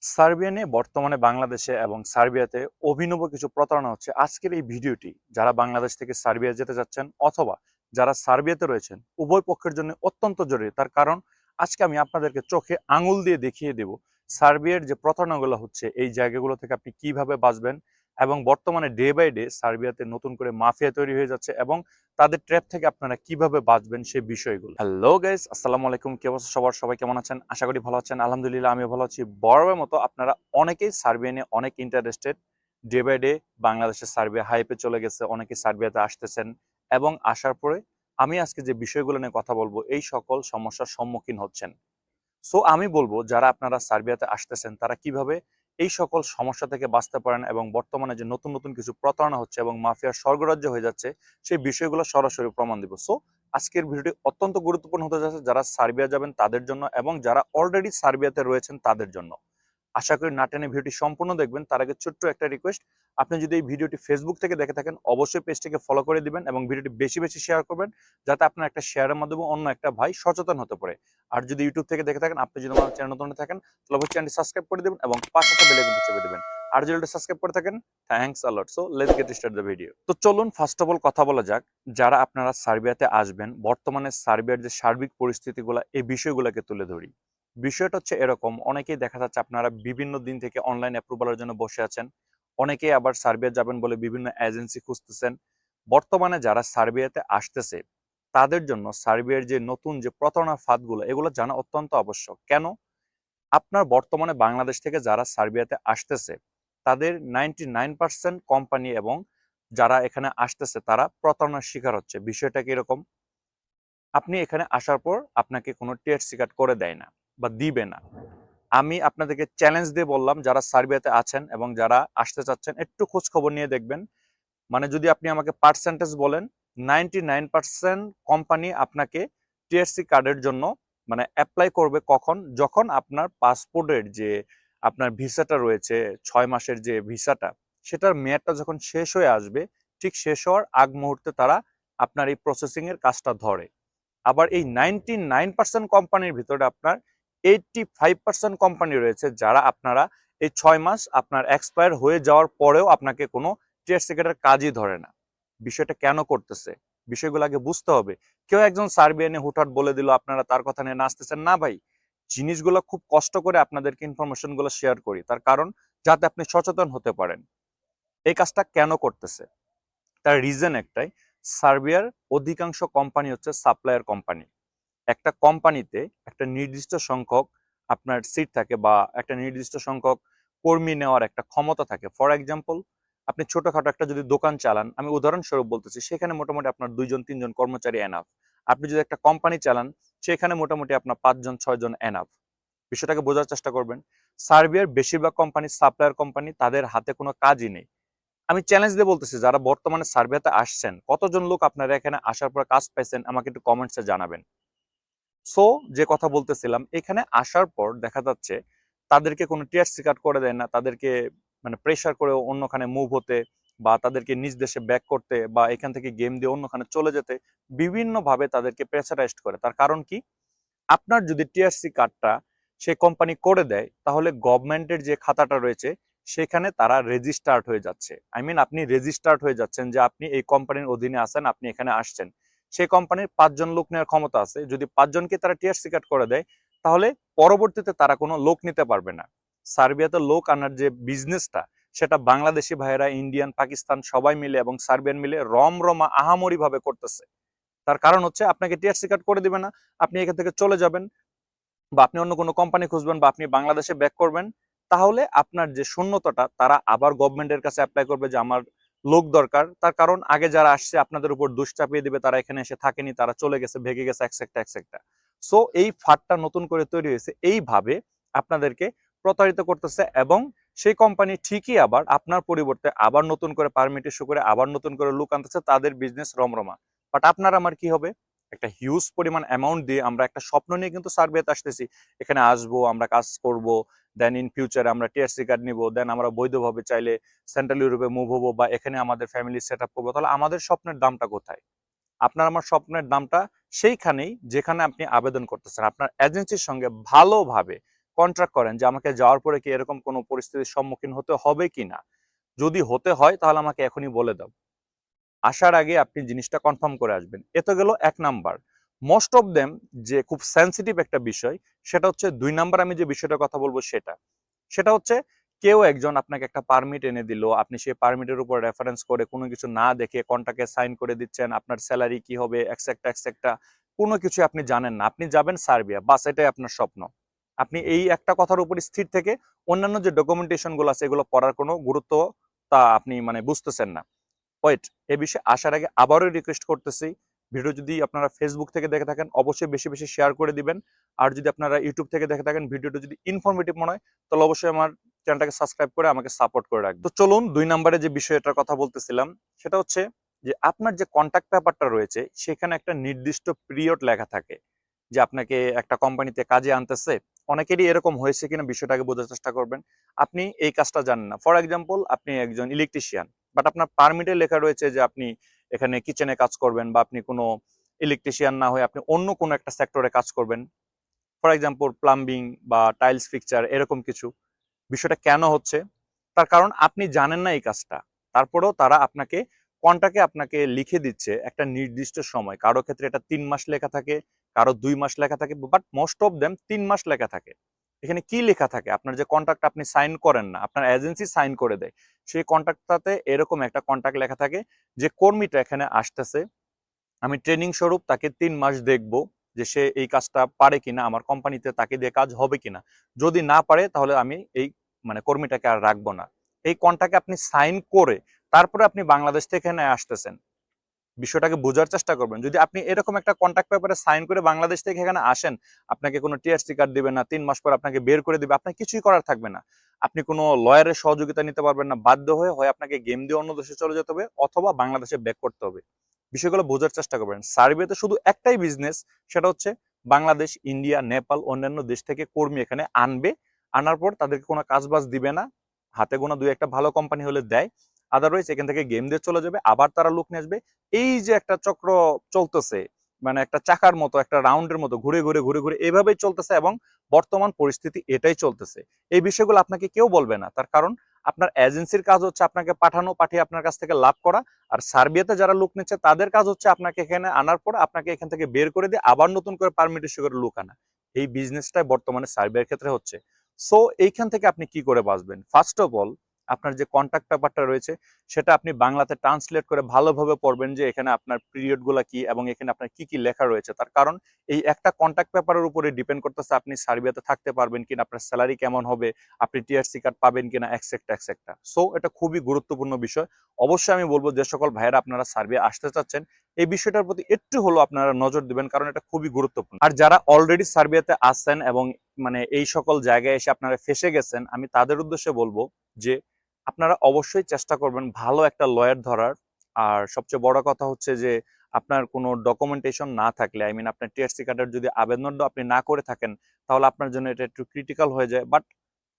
Serbia নিয়ে বর্তমানে বাংলাদেশে এবং সার্বিয়াতে অভিনব কিছু প্রতারণা হচ্ছে। আজকের এই ভিডিওটি যারা বাংলাদেশ থেকে সার্বিয়া যেতে যাচ্ছেন অথবা যারা সার্বিয়াতে রয়েছেন উভয় পক্ষের জন্য অত্যন্ত জরুরি। তার কারণ আজকে আমি আপনাদেরকে চোখে আঙুল দিয়ে দেখিয়ে দেব সার্বিয়ার যে প্রতারণাগুলো হচ্ছে এই জায়গাগুলো থেকে আপনি কিভাবে বাঁচবেন। এবং বর্তমানে ডে বাই ডে সার্বিয়াতে নতুন করে মাফিয়া তৈরি হয়ে যাচ্ছে এবং তাদের ট্র্যাপ থেকে আপনারা কিভাবে বাঁচবেন সেই বিষয়গুলো। হ্যালো গাইস, আসসালামু আলাইকুম। কি অবস্থা সবার? সবাই কেমন আছেন? আশা করি ভালো আছেন। আলহামদুলিল্লাহ আমিও ভালো আছি। বরাবরের মতো আপনারা অনেকেই সার্বিয়া নিয়ে অনেক ইন্টারেস্টেড। ডে বাই ডে বাংলাদেশের সার্বিয়া হাইপে চলে গেছে, অনেকেই সার্বিয়াতে আসতেছেন এবং আসার পরে আমি আজকে যে বিষয়গুলো নিয়ে কথা বলবো এই সকল সমস্যার সম্মুখীন হচ্ছেন। সো আমি বলবো যারা আপনারা সার্বিয়াতে আসতেছেন তারা কিভাবে এই সকল সমস্যা থেকে বাঁচতে পারেন এবং বর্তমানে যে নতুন নতুন কিছু প্রতারণা হচ্ছে এবং মাফিয়ার স্বর্গরাজ্য হয়ে যাচ্ছে সেই বিষয়গুলো সরাসরি প্রমাণ দিব। সো আজকের ভিডিওটি অত্যন্ত গুরুত্বপূর্ণ হতে যাচ্ছে যারা সার্বিয়া যাবেন তাদের জন্য এবং যারা অলরেডি সার্বিয়াতে রয়েছেন তাদের জন্য। আশা করি না টেনে ভিডিওটি সম্পূর্ণ দেখবেন। তার আগে ছোট্ট একটা রিকোয়েস্ট, আপনি যদি এই ভিডিওটি ফেসবুক থেকে দেখে থাকেন অবশ্যই পেজটিকে ফলো করে দিবেন এবং ভিডিওটি বেশি বেশি শেয়ার করবেন যাতে আপনার একটা শেয়ারের মাধ্যমে অন্য একটা ভাই সচেতন হতে পারে। আর যদি ইউটিউব থেকে দেখে থাকেন, আপনি যদি আমার চ্যানেল নতুন হয়ে থাকেন তাহলে অবশ্যই চ্যানেলটি সাবস্ক্রাইব করে দেবেন এবং পাশে থাকা বেল আইকনটি চেপে দেবেন। আর যদি সাবস্ক্রাইব করে থাকেন, thanks a lot. So let's get start the video. তো চলুন ফার্স্ট অফ অল কথা বলা যাক যারা আপনারা সার্বিয়াতে আসবেন বর্তমানে সার্বিয়ার যে সার্বিক পরিস্থিতিগুলো এই বিষয়গুলোকে তুলে ধরি। বিষয়টা হচ্ছে এরকম, অনেকেই দেখা যাচ্ছে আপনারা বিভিন্ন দিন থেকে অনলাইন অ্যাপ্রুভালের জন্য বসে আছেন, অনেকেই আবার সার্বিয়া যাবেন বলে বিভিন্ন এজেন্সি খুঁজতেছেন। বর্তমানে যারা সার্বিয়াতে আসতেছে তাদের জন্য সার্বিয়ার যে নতুন যে প্রতারণার ফাঁদগুলো এগুলো জানা অত্যন্ত আবশ্যক। কেন? আপনার বর্তমানে বাংলাদেশ থেকে যারা সার্বিয়াতে আসতেছে তাদের 99% কোম্পানি এবং যারা এখানে আসতেছে তারা প্রতারণার শিকার হচ্ছে। বিষয়টা কিরকম? আপনি এখানে আসার পর আপনাকে কোনো টিএসসি কার্ড করে দেয় না বা দিবে না। আমি আপনাদেরকে চ্যালেঞ্জ দিয়ে বললাম যারা সার্বিয়াতে আছেন এবং যারা আসতে চাচ্ছেন একটু খোঁজ খবর নিয়ে দেখবেন। মানে যদি আপনি আমাকে পার্সেন্টেজ বলেন, 99% কোম্পানি আপনাকে টিএসসি কার্ডের জন্য মানে অ্যাপ্লাই করবে কখন? যখন আপনার পাসপোর্টের যে আপনার ভিসাটা রয়েছে 6 মাসের যে ভিসাটা সেটার মেয়াদটা যখন শেষ হয়ে আসবে ঠিক শেষ হওয়ার আগ মুহূর্তে তারা আপনার এই প্রসেসিং এর কাজটা ধরে। আবার এই 99% কোম্পানির ভিতরে আপনার 85% কোম্পানি রয়েছে যারা আপনারা এই 6 মাস আপনার এক্সপায়ার হয়ে যাওয়ার পরেও আপনাকে কোনো টিয়ার সিকেটের কাজই ধরে না। বিষয়টা কেন করতেছে? বিষয়গুলো আগে বুঝতে হবে। কেউ একজন সার্বিয়ানে হুটহাট বলে দিল আপনারা তার কথা নিয়ে নাচতেছেন না ভাই। জিনিসগুলো খুব কষ্ট করে আপনাদেরকে ইনফরমেশন গুলো শেয়ার করি, তার কারণ যাতে আপনি সচেতন হতে পারেন। এই কাজটা কেন করতেছে? তার রিজন একটাই, সার্বিয়ার অধিকাংশ কোম্পানি হচ্ছে সাপ্লায়ার কোম্পানি। একটা কোম্পানিতে একটা নির্দিষ্ট সংখ্যক আপনার সিট থাকে বা একটা নির্দিষ্ট সংখ্যক কর্মী নেওয়ার একটা ক্ষমতা থাকে। ফর এক্সাম্পল, আপনি ছোটখাটো একটা যদি দোকান চালান, আমি উদাহরণস্বরূপ বলতেছি, সেখানে মোটামুটি আপনার 2 জন 3 জন কর্মচারী এনাফ। আপনি যদি একটা কোম্পানি চালান সেখানে মোটামুটি আপনার 5 জন 6 জন এনাফ। বিষয়টাকে বোঝার চেষ্টা করবেন। সার্বিয়ার বেশিরভাগ কোম্পানি সাপ্লায়ার কোম্পানি, তাদের হাতে কোনো কাজই নেই। আমি চ্যালেঞ্জ দিয়ে বলতেছি যারা বর্তমানে সার্বিয়াতে আসছেন কতজন লোক আপনারা এখানে আসার পর কাজ পাইছেন আমাকে একটু কমেন্টসে জানাবেন। সো যে কথা বলতেছিলাম, এখানে আসার পর দেখা যাচ্ছে তাদেরকে কোনো টিআরসি কার্ড করে দেয় না, তাদেরকে মানে প্রেশার করে অন্যখানে মুভ হতে বা তাদেরকে নিজ দেশে ব্যাক করতে বা এখান থেকে গেম দিয়ে অন্যখানে চলে যেতে বিভিন্নভাবে তাদেরকে প্রেসারাইজড করে। তার কারণ কি? আপনার যদি টিআরসি কার্ডটা সেই কোম্পানি করে দেয় তাহলে গভর্নমেন্টের যে খাতাটা রয়েছে সেখানে তারা রেজিস্টার্ড হয়ে যাচ্ছে। আই মিন আপনি রেজিস্টার্ড হয়ে যাচ্ছেন যে আপনি এই কোম্পানির অধীনে আছেন, আপনি এখানে আসছেন। সেই কোম্পানির 5 জন লোক নেওয়ার ক্ষমতা আছে। যদি 5 জনকে তারা টিআরসি কার্ড করে দেয় তাহলে পরবর্তীতে তারা কোনো লোক নিতে পারবে না। সার্বিয়াতে লোক আনার যে বিজনেসটা সেটা বাংলাদেশি ভাইয়েরা, ইন্ডিয়ান, পাকিস্তান সবাই মিলে এবং সার্বিয়ান মিলে রমরমা আহামরি ভাবে করতেছে। তার কারণ হচ্ছে আপনাকে টিআরসি কার্ড করে দিবে না, আপনি এখান থেকে চলে যাবেন বা আপনি অন্য কোনো কোম্পানি খুঁজবেন বা আপনি বাংলাদেশে ব্যাক করবেন, তাহলে আপনার যে শূন্যতাটা তারা আবার গভর্নমেন্টের কাছে অ্যাপ্লাই করবে যে আমার লোক দরকার। তার কারণ আগে যারা আসছে আপনাদের উপর দোষ চাপিয়ে দিবে তারা এখানে এসে থাকেনি, তারা চলে গেছে, ভেগে গেছে, একসেক্টা একসেক্টা। সো এই ফাঁদটা নতুন করে তৈরি হয়েছে, এইভাবে আপনাদেরকে প্রতারিত করতেছে এবং সেই কোম্পানি ঠিকই আবার আপনার পরিবর্তে আবার নতুন করে পারমিট ইস্যু করে আবার নতুন করে লোক আনতেছে, তাদের বিজনেস রমরমা। বাট আপনার আমার কি হবে? একটা হিউজ পরিমাণ অ্যামাউন্ট দিয়ে আমরা একটা স্বপ্ন নিয়ে কিন্তু সার্বিয়াতে আসতেছি, এখানে আসবো, আমরা কাজ করব, দেন ইন ফিউচারে আমরা টিআরসি কার্ড নিব, দেন আমরা বৈধভাবে চাইলে সেন্ট্রাল ইউরোপে মুভ হবো বা এখানে আমাদের ফ্যামিলি সেট আপ করবো। তাহলে আমাদের স্বপ্নের দামটা কোথায়? আপনার আমার স্বপ্নের দামটা সেইখানেই যেখানে আপনি আবেদন করতেছেন, আপনার এজেন্সির সঙ্গে ভালোভাবে কন্ট্রাক্ট করেন যে আমাকে যাওয়ার পরে কি এরকম কোনো পরিস্থিতির সম্মুখীন হতে হবে কিনা, যদি হতে হয় তাহলে আমাকে এখনই বলে দাও। আসার আগে আপনি জিনিসটা কনফার্ম করে আসবেন। এ তো গেল 1 নাম্বার। মোস্ট অফ দেম যে খুব সেনসিটিভ একটা বিষয়, সেটা হচ্ছে 2 নাম্বার আমি যে বিষয়টার কথা বলবো সেটা। সেটা হচ্ছে কেউ একজন আপনাকে একটা পারমিট এনে দিল, আপনি সেই পারমিটের উপর রেফারেন্স করে কোনো কিছু না দেখে কন্ট্রাক্টে সাইন করে দিচ্ছেন, আপনার স্যালারি কি হবে এক্সেট্রা এক্সেট্রা কোনো কিছু আপনি জানেন না। আপনি যাবেন সার্বিয়া, বাস এটাই আপনার স্বপ্ন। আপনি এই একটা কথার উপর স্থির থেকে অন্যান্য যে ডকুমেন্টেশন গুলো আছে এগুলো পড়ার কোনো গুরুত্ব তা আপনি মানে বুঝতেছেন না। ওয়েট, এ বিষয়ে আসার আগে আবারও রিকোয়েস্ট করতেছি, ভিডিও যদি আপনারা ফেসবুক থেকে দেখে থাকেন অবশ্যই বেশি বেশি শেয়ার করে দিবেন। আর যদি আপনারা ইউটিউব থেকে দেখে থাকেন ভিডিওটা যদি ইনফরমেটিভ মনে হয় তাহলে অবশ্যই আমার চ্যানেলটাকে সাবস্ক্রাইব করে আমাকে সাপোর্ট করে রাখবেন। তো চলুন 2 নম্বরে যে বিষয়টার কথা বলতেছিলাম সেটা হচ্ছে যে আপনার যে কন্ট্যাক্ট পেপারটা রয়েছে সেখানে একটা নির্দিষ্ট পিরিয়ড লেখা থাকে যে আপনাকে একটা কোম্পানিতে কাজে আনতেছে। অনেকেরই এরকম হয়েছে কিনা বিষয়টাকে বোঝার চেষ্টা করবেন। আপনি এই কাজটা জানেন না, ফর এক্সাম্পল আপনি একজন ইলেকট্রিশিয়ান, বাট আপনার পারমিটে লেখা রয়েছে যে আপনি এখানে কিচেনে কাজ করবেন বা আপনি কোনো ইলেকট্রিশিয়ান না হয়ে আপনি অন্য কোনো একটা সেক্টরে কাজ করবেন, ফর এক্সাম্পল প্লাম্বিং বা টাইলস ফিক্সচার এরকম কিছু। বিষয়টা কেন হচ্ছে? তার কারণ আপনি জানেন না এই কাজটা। তারপরেও তারা আপনাকে কন্ট্রাক্টে আপনাকে লিখে দিচ্ছে একটা নির্দিষ্ট সময়। কারো ক্ষেত্রে এটা ৩ মাস লেখা থাকে, কারো ২ মাস লেখা থাকে, বাট মোস্ট অফ দেম ৩ মাস লেখা থাকে। এখানে কি লেখা থাকে? আপনার যে কন্ট্রাক্ট আপনি সাইন করেন না, আপনার এজেন্সি সাইন করে দেয়। সেই কন্ট্রাক্টটাতে এরকম একটা কন্ট্রাক্ট লেখা থাকে যে কর্মীটা এখানে আসতেছে, আমি ট্রেনিং স্বরূপ তাকে ৩ মাস দেখব যে সে এই কাজটা পারে কিনা, আমার কোম্পানিতে তাকে দিয়ে কাজ হবে কিনা। যদি না পারে তাহলে আমি এই মানে কর্মীটাকে আর রাখবো না। এই কন্ট্রাক্টে আপনি সাইন করে তারপরে আপনি বাংলাদেশ থেকে এখানে আসতেছেন। বিষয়টাকে বোঝার চেষ্টা করবেন। যদি আপনি এরকম একটা কন্ট্রাক্ট পেপারে সাইন করে বাংলাদেশ থেকে এখানে আসেন, আপনাকে কোনো টিআরসি কার্ড দিবে না, ৩ মাস পর আপনাকে বের করে দিবে, আপনার কিছুই করার থাকবে না। আপনি কোনো লয়ারের সহযোগিতা নিতে পারবেন না। বাধ্য হয়ে হয় আপনাকে গেম দিয়ে অন্য দেশে চলে যেতে হবে অথবা বাংলাদেশে ব্যাক করতে হবে। বিষয়গুলো বোঝার চেষ্টা করবেন। সার্বিয়াতে শুধু একটাই বিজনেস, সেটা হচ্ছে বাংলাদেশ, ইন্ডিয়া, নেপাল, অন্যান্য দেশ থেকে কর্মী এখানে আনবে। আনার পর তাদেরকে কোনো কাজবাজ দিবে না। হাতে গোনা ২-১টা ভালো কোম্পানি হলে দেয়। আদারওয়াইজ এখান থেকে গেম দিয়ে চলে যাবে। আবার তারা লোক নিয়ে আসবে। এই যে একটা চক্র চলতেছে, মানে একটা চাকার মতো, একটা রাউন্ডের মতো ঘুরে ঘুরে এভাবেই চলতেছে এবং বর্তমান পরিস্থিতি এটাই চলতেছে। এই বিষয়গুলো আপনাকে কেউ বলবে না। তার কারণ আপনার এজেন্সির কাজ হচ্ছে আপনাকে পাঠানো, পাঠিয়ে আপনার কাছ থেকে লাভ করা। আর সার্বিয়াতে যারা লোক নিচ্ছে তাদের কাজ হচ্ছে আপনাকে এখানে আনার পর আপনাকে এখান থেকে বের করে দিয়ে আবার নতুন করে পারমিট ইস্যু করে লোক আনা। এই বিজনেসটাই বর্তমানে সার্বিয়ার ক্ষেত্রে হচ্ছে। সো এইখান থেকে আপনি কি করে বাঁচবেন? ফার্স্ট অফ অল আপনার যে কন্ট্যাক্ট পেপারটা রয়েছে সেটা আপনি বাংলাতে ট্রান্সলেট করে ভালোভাবে পড়বেন যে এখানে আপনার পিরিয়ড গুলা কি এবং এখানে আপনার কি কি লেখা রয়েছে। তার কারণ এই একটা কন্ট্যাক্ট পেপারের উপরে ডিপেন্ড করতেছে আপনি সার্বিয়াতে থাকতে পারবেন কিনা, আপনার স্যালারি কেমন হবে, আপনি টিআরসি কার্ড পাবেন কিনা, এক্সেট্রা এক্সেট্রা। সো এটা খুবই গুরুত্বপূর্ণ বিষয়। অবশ্যই আমি বলবো যে সকল ভাইয়েরা আপনারা সার্বিয়া আসতে চাচ্ছেন এই বিষয়টার প্রতি একটু হলো আপনারা নজর দিবেন, কারণ এটা খুবই গুরুত্বপূর্ণ। আর যারা অলরেডি সার্বিয়াতে আসছেন এবং মানে এই সকল জায়গায় এসে আপনারা ফেসে গেছেন, আমি তাদের উদ্দেশ্যে বলবো যে আপনারা অবশ্যই চেষ্টা করবেন ভালো একটা লয়ার ধরার। আর সবচেয়ে বড় কথা হচ্ছে যে আপনার কোনো ডকুমেন্টেশন না থাকলে, আই মিন আপনার টিআরসি কার্ডের যদি আবেদনটা আপনি না করে থাকেন তাহলে আপনার জন্য এটা একটু ক্রিটিক্যাল হয়ে যায়। বাট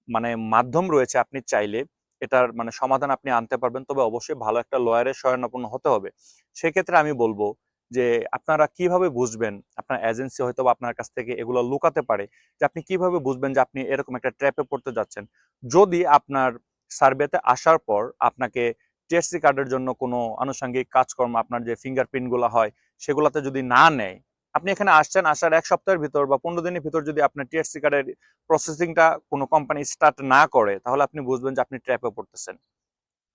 মানে মাধ্যম রয়েছে, আপনি চাইলে এটার মানে সমাধান আপনি আনতে পারবেন, তবে অবশ্যই ভালো একটা লয়ারের শরণাপন্ন হতে হবে। সেক্ষেত্রে আমি বলবো যে আপনারা কিভাবে বুঝবেন, আপনার এজেন্সি হয়তো বা আপনার কাছ থেকে এগুলো লুকাতে পারে, যে আপনি কিভাবে বুঝবেন যে আপনি এরকম একটা ট্র্যাপে পড়তে যাচ্ছেন। যদি আপনার সার্ভেতে আসার পর আপনাকে টিএসসি কার্ডের জন্য কোনো আনুষঙ্গিক কাজকর্ম, আপনার যে ফিঙ্গারপ্রিন্ট গুলো হয় সেগুলোতে যদি না নেয়, আপনি এখানে আসছেন, আসার 1 সপ্তাহের ভিতর বা 15 দিনের ভিতর যদি আপনার টিএসসি কার্ডের প্রসেসিংটা কোনো কোম্পানি স্টার্ট না করে তাহলে আপনি বুঝবেন যে আপনি ট্র্যাপে পড়তেছেন।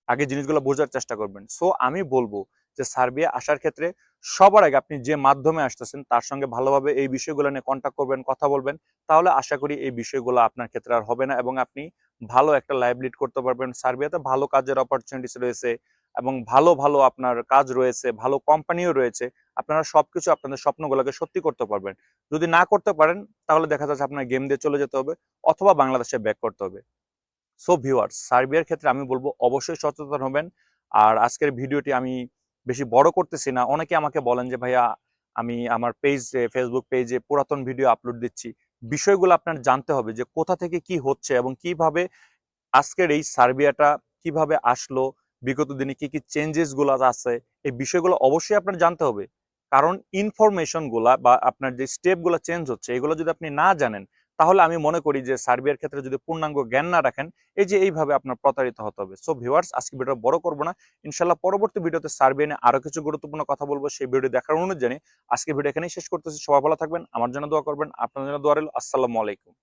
আগে জিনিসগুলো বোঝার চেষ্টা করবেন। সো আমি বলবো যে সার্বিয়া আসার ক্ষেত্রে সবার আগে আপনি যে মাধ্যমে আসতেছেন তার সঙ্গে ভালোভাবে এই বিষয়গুলো নিয়ে কন্ট্যাক্ট করবেন, কথা বলবেন। তাহলে আশা করি এই বিষয়গুলো আপনার ক্ষেত্রে আর হবে না এবং আপনি ভালো একটা লাইফ লিড করতে পারবেন। সার্বিয়াতে ভালো কাজের অপরচুনিটিস রয়েছে এবং ভালো ভালো আপনার কাজ রয়েছে, ভালো কোম্পানিও রয়েছে। আপনারা সবকিছু আপনাদের স্বপ্নগুলোকে সত্যি করতে পারবেন। যদি না করতে পারেন তাহলে দেখা যাচ্ছে আপনার গেম দিয়ে চলে যেতে হবে অথবা বাংলাদেশে ব্যাক করতে হবে। সো ভিউয়ার্স, সার্বিয়ার ক্ষেত্রে আমি বলবো অবশ্যই সচেতন হবেন। আর আজকের ভিডিওটি আমি বেশি বড় করতেছি না। অনেকে আমাকে বলেন যে ভাইয়া আমি আমার পেজে, ফেসবুক পেজে পুরাতন ভিডিও আপলোড দিচ্ছি। বিষয়গুলো আপনার জানতে হবে যে কোথা থেকে কি হচ্ছে এবং কিভাবে আজকের এই সার্বিয়াটা কিভাবে আসলো, বিগত দিনে কি কি চেঞ্জেস গুলো আছে, এই বিষয়গুলো অবশ্যই আপনার জানতে হবে। কারণ ইনফরমেশন গুলা বা আপনার যে স্টেপ গুলো চেঞ্জ হচ্ছে এগুলো যদি আপনি না জানেন তাহলে আমি মনে করি যে সার্বিয়ার ক্ষেত্রে যদি পূর্ণাঙ্গ জ্ঞান না রাখেন, এই যে এইভাবে আপনার প্রতারিত হতে হবে। সো ভিউয়ার্স, আজকে ভিডিও বড় করবো না, ইনশাল্লাহ পরবর্তী ভিডিওতে সার্বিয়া নিয়ে আরো কিছু গুরুত্বপূর্ণ কথা বলবো, সেই ভিডিও দেখার অনুরোধ জানিয়ে আজকে ভিডিও এখানেই শেষ করতেছি। সবাই ভালো থাকবেন, আমার জন্য দোয়া করবেন, আপনার জন্য দোয়া রইল। আসসালামু আলাইকুম।